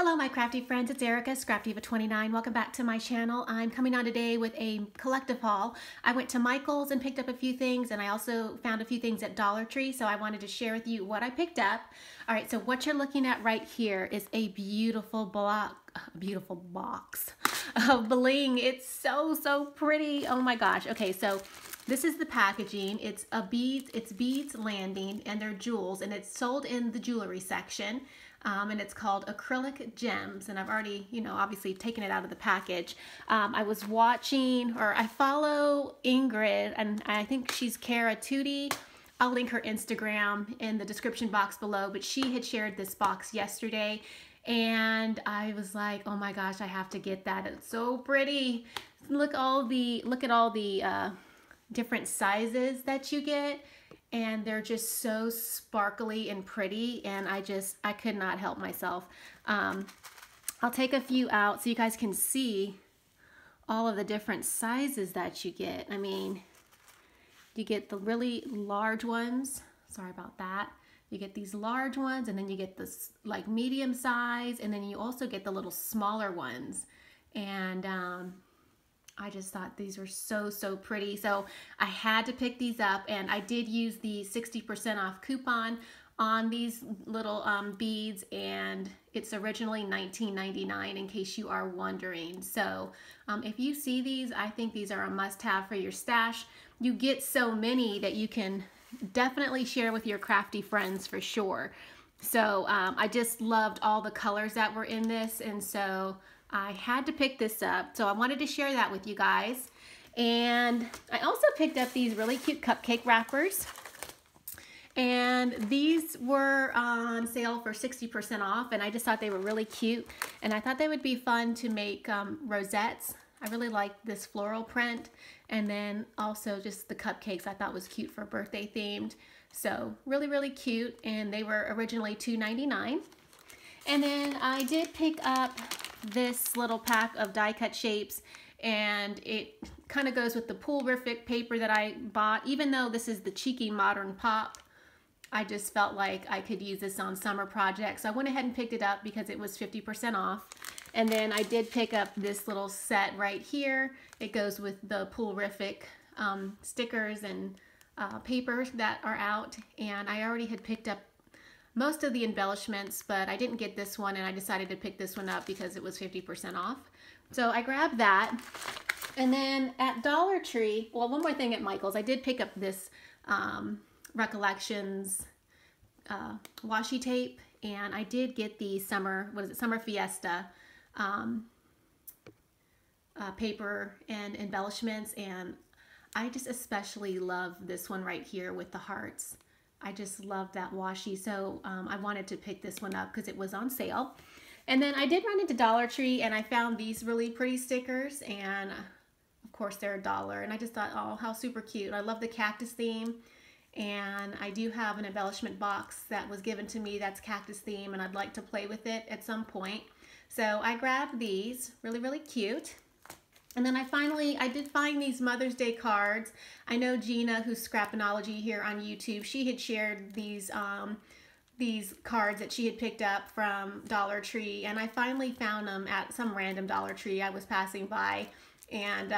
Hello my crafty friends, it's Erica, Scrapdivatwentynine. Welcome back to my channel. I'm coming on today with a collective haul. I went to Michael's and picked up a few things, and I also found a few things at Dollar Tree, so I wanted to share with you what I picked up. All right, so what you're looking at right here is a beautiful box of bling. It's so pretty. Oh my gosh. Okay, so this is the packaging. It's beads landing, and they're jewels, and it's sold in the jewelry section. And it's called Acrylic Gems, and I've already, obviously taken it out of the package. I was watching, or I follow Ingrid, and I think she's Cara Tootie. I'll link her Instagram in the description box below, but she had shared this box yesterday, and I was like, oh my gosh, I have to get that. It's so pretty. Look at all the different sizes that you get. And they're just so sparkly and pretty, and I could not help myself. I'll take a few out so you guys can see all of the different sizes that you get. I mean, you get the really large ones. Sorry about that. You get these large ones, and then you get this like medium size, and then you also get the little smaller ones. And I just thought these were so pretty. So I had to pick these up, and I did use the 60% off coupon on these little beads, and it's originally $19.99 in case you are wondering. So if you see these, I think these are a must-have for your stash. You get so many that you can definitely share with your crafty friends for sure. So I just loved all the colors that were in this, and so I had to pick this up, so I wanted to share that with you guys. And I also picked up these really cute cupcake wrappers, and these were on sale for 60% off, and I just thought they were really cute, and I thought they would be fun to make rosettes. I really liked this floral print, and then also just the cupcakes I thought was cute for birthday themed. So really cute, and they were originally $2.99. And then I did pick up this little pack of die cut shapes, and it kind of goes with the Poolrific paper that I bought. Even though this is the cheeky modern pop, I just felt like I could use this on summer projects. So I went ahead and picked it up because it was 50% off. And then I did pick up this little set right here. It goes with the Poolrific stickers and papers that are out, and I already had picked up most of the embellishments, but I didn't get this one, and I decided to pick this one up because it was 50% off. So I grabbed that. And then at Dollar Tree, well, one more thing at Michael's, I did pick up this Recollections washi tape, and I did get the Summer Fiesta paper and embellishments, and I just especially love this one right here with the hearts. I just love that washi, so I wanted to pick this one up because it was on sale. And then I did run into Dollar Tree, and I found these really pretty stickers, and of course they're $1, and I just thought, oh, how super cute. I love the cactus theme, and I do have an embellishment box that was given to me that's cactus theme, and I'd like to play with it at some point. So I grabbed these, really cute. And then I did find these Mother's Day cards. I know Gina, who's Scrapinology here on YouTube, she had shared these cards that she had picked up from Dollar Tree, and I finally found them at some random Dollar Tree I was passing by, and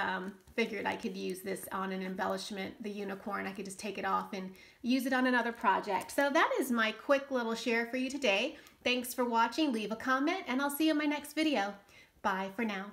figured I could use this on an embellishment, the unicorn. I could just take it off and use it on another project. So that is my quick little share for you today. Thanks for watching. Leave a comment, and I'll see you in my next video. Bye for now.